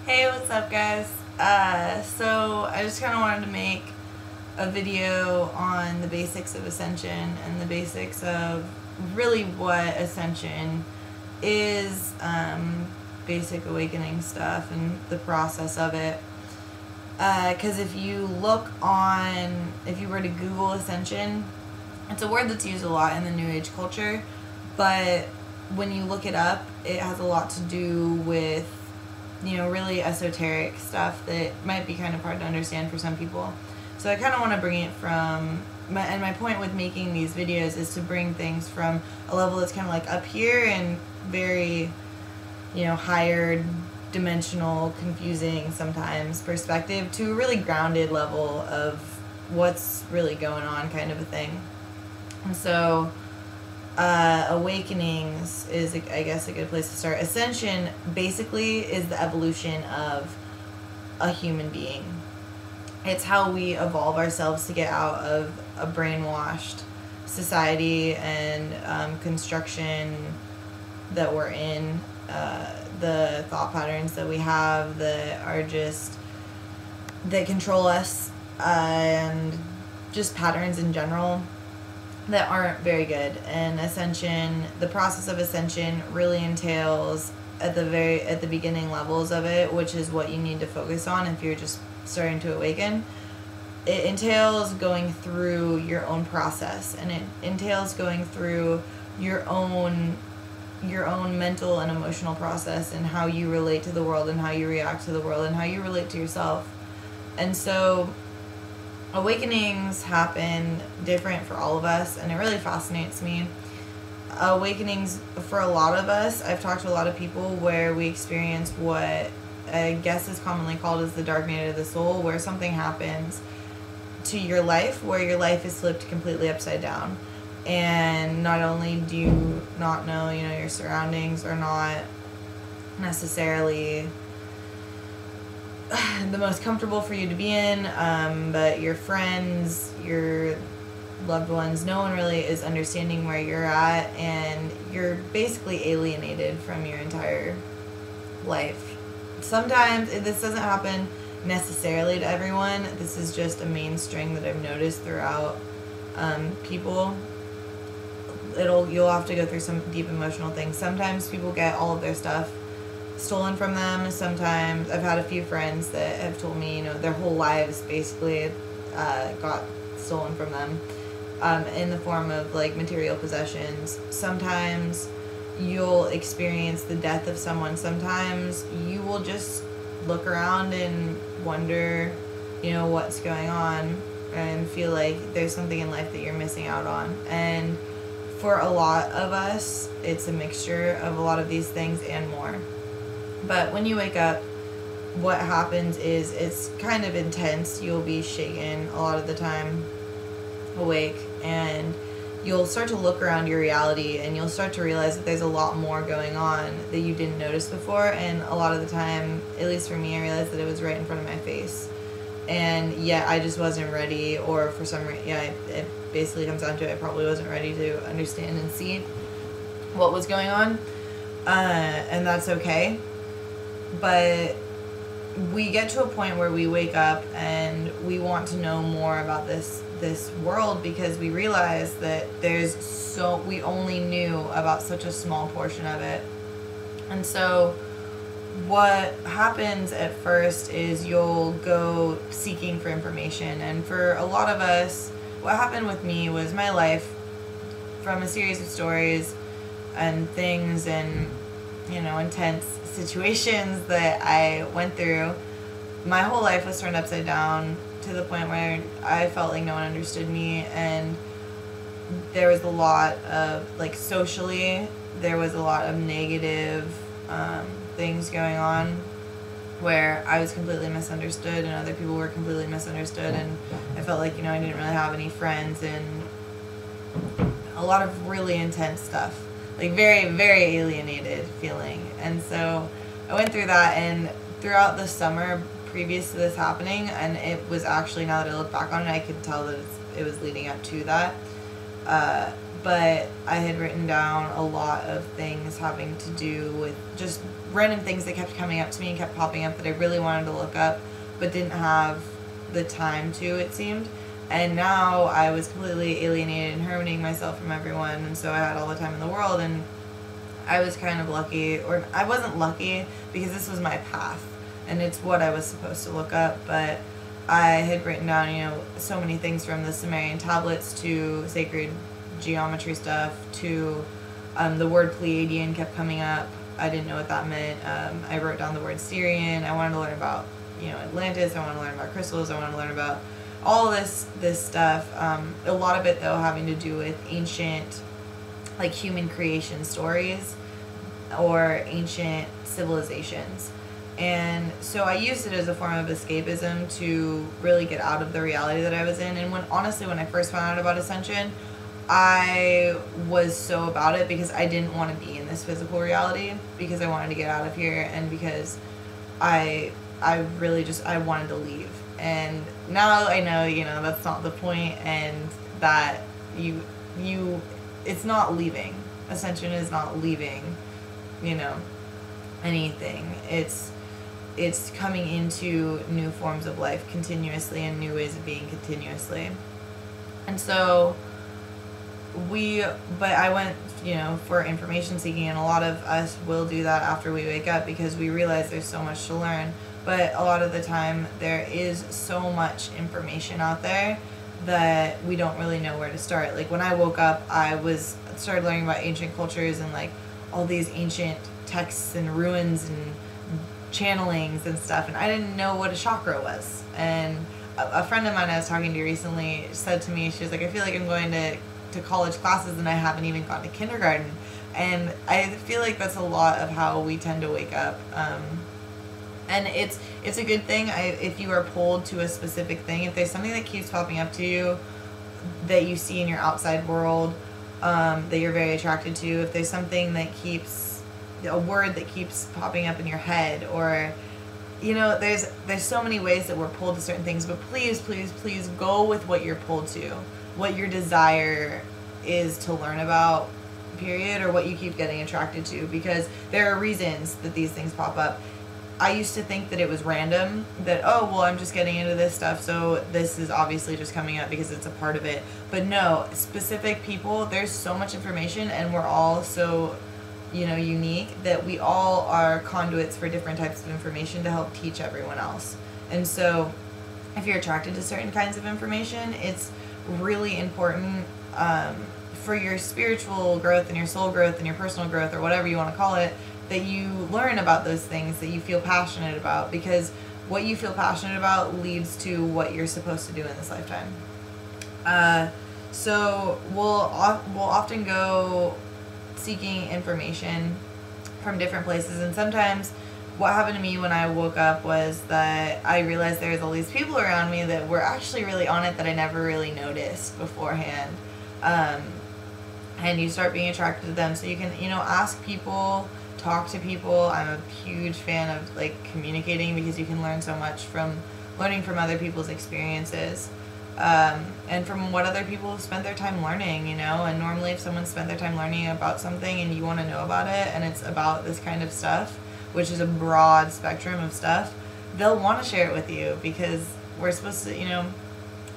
Hey, what's up, guys? So I just kind of wanted to make a video on the basics of Ascension and the basics of really what Ascension is, basic awakening stuff and the process of it. Because if you were to Google Ascension, it's a word that's used a lot in the New Age culture, but when you look it up, it has a lot to do with really esoteric stuff that might be kind of hard to understand for some people. So I kind of want to bring it from, and my point with making these videos is to bring things from a level that's kind of like up here and very, higher dimensional, confusing sometimes perspective to a really grounded level of what's really going on kind of a thing. And so awakenings is, I guess, a good place to start. Ascension basically is the evolution of a human being. It's how we evolve ourselves to get out of a brainwashed society and construction that we're in, the thought patterns that we have that control us, and just patterns in general that aren't very good. And Ascension, the process of Ascension really entails at the beginning levels of it, which is what you need to focus on if you're just starting to awaken. It entails going through your own process, and it entails going through your own mental and emotional process, and how you relate to the world and how you react to the world and how you relate to yourself. And so awakenings happen different for all of us, and it really fascinates me. Awakenings, for a lot of us, I've talked to a lot of people where we experience what I guess is commonly called as the dark night of the soul, where something happens to your life where your life is flipped completely upside down. And not only do you not know, your surroundings are not necessarily the most comfortable for you to be in, but your friends, your loved ones, no one really is understanding where you're at, and you're basically alienated from your entire life. Sometimes this doesn't happen necessarily to everyone. This is just a main string that I've noticed throughout people. You'll have to go through some deep emotional things. Sometimes people get all of their stuff stolen from them. Sometimes I've had a few friends that have told me, their whole lives basically got stolen from them in the form of like material possessions. Sometimes you'll experience the death of someone. Sometimes you will just look around and wonder, what's going on, and feel like there's something in life that you're missing out on. And for a lot of us, it's a mixture of a lot of these things and more. But when you wake up, what happens is it's kind of intense. You'll be shaken a lot of the time awake, and you'll start to look around your reality, and you'll start to realize that there's a lot more going on that you didn't notice before. And a lot of the time, at least for me, I realized that it was right in front of my face. And yet I just wasn't ready, or for some reason, it basically comes down to I probably wasn't ready to understand and see what was going on. And that's okay. But we get to a point where we wake up and we want to know more about this world, because we realize that we only knew about such a small portion of it. And so what happens at first is you'll go seeking for information. And for a lot of us, what happened with me was my life, from a series of stories and things and intense situations that I went through, my whole life was turned upside down to the point where I felt like no one understood me. And there was a lot of, socially, there was a lot of negative things going on where I was completely misunderstood and other people were completely misunderstood, and I felt like, I didn't really have any friends, and a lot of really intense stuff, very, very alienated feeling. And so I went through that, and throughout the summer previous to this happening, and it was actually, now that I look back on it, I could tell that it was leading up to that, but I had written down a lot of things having to do with just random things that kept coming up to me and kept popping up that I really wanted to look up, but didn't have the time to, it seemed. And now I was completely alienated and hermiting myself from everyone, and so I had all the time in the world, and I was kind of lucky, or I wasn't lucky, because this was my path, and it's what I was supposed to look up, but I had written down, you know, so many things from the Sumerian tablets to sacred geometry stuff to the word Pleiadian kept coming up. I didn't know what that meant. I wrote down the word Syrian. I wanted to learn about, you know, Atlantis. I wanted to learn about crystals. I wanted to learn about all this stuff. A lot of it, though, having to do with ancient, like, human creation stories or ancient civilizations. And so I used it as a form of escapism to really get out of the reality that I was in. And honestly, when I first found out about Ascension, I was so about it because I didn't want to be in this physical reality, because I wanted to get out of here, and because I really just, I wanted to leave. And now I know, you know, that's not the point, and that it's not leaving. Ascension is not leaving, you know, anything. It's coming into new forms of life continuously and new ways of being continuously. And so but I went, you know, for information seeking, and a lot of us will do that after we wake up because we realize there's so much to learn. But a lot of the time there is so much information out there that we don't really know where to start. Like when I woke up, I started learning about ancient cultures and like all these ancient texts and ruins and channelings and stuff, and I didn't know what a chakra was. And a friend of mine I was talking to recently said to me, she was like, I feel like I'm going to college classes and I haven't even gone to kindergarten. And I feel like that's a lot of how we tend to wake up. And it's a good thing if you are pulled to a specific thing. If there's something that keeps popping up to you that you see in your outside world that you're very attracted to, if there's something that a word that keeps popping up in your head, or, you know, there's so many ways that we're pulled to certain things, but please, please, please go with what you're pulled to, what your desire is to learn about, period, or what you keep getting attracted to, because there are reasons that these things pop up. I used to think that it was random, that, oh, well, I'm just getting into this stuff, so this is obviously just coming up because it's a part of it. But no, specific people, there's so much information, and we're all so, you know, unique, that we all are conduits for different types of information to help teach everyone else. And so if you're attracted to certain kinds of information, it's really important for your spiritual growth and your soul growth and your personal growth, or whatever you want to call it, that you learn about those things that you feel passionate about, because what you feel passionate about leads to what you're supposed to do in this lifetime. So we'll often go seeking information from different places, and sometimes what happened to me when I woke up was that I realized there was all these people around me that were actually really on it that I never really noticed beforehand. And you start being attracted to them, so you can, you know, ask people, talk to people. I'm a huge fan of like communicating, because you can learn so much from learning from other people's experiences, and from what other people have spent their time learning, you know. And normally if someone spent their time learning about something and you want to know about it, and it's about this kind of stuff, which is a broad spectrum of stuff, they'll want to share it with you, because we're supposed to, you know,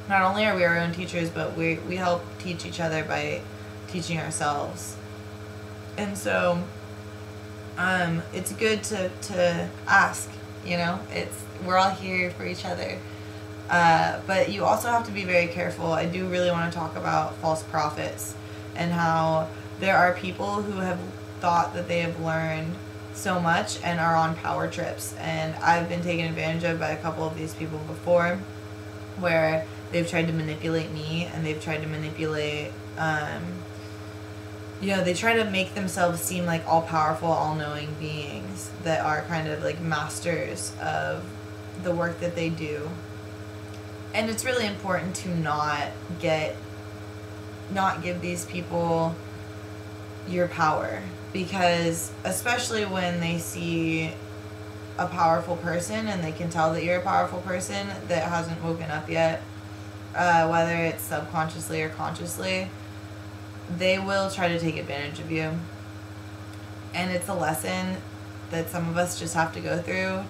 not only are we our own teachers, but we help teach each other by teaching ourselves. And so it's good to ask, you know, we're all here for each other. But you also have to be very careful. I do really want to talk about false prophets, and how there are people who have thought that they have learned so much and are on power trips. And I've been taken advantage of by a couple of these people before, where they've tried to manipulate me, and they've tried to manipulate, you know, they try to make themselves seem like all-powerful, all-knowing beings that are kind of like masters of the work that they do. And it's really important to not give these people your power, because especially when they see a powerful person, and they can tell that you're a powerful person that hasn't woken up yet, whether it's subconsciously or consciously, they will try to take advantage of you. And it's a lesson that some of us just have to go through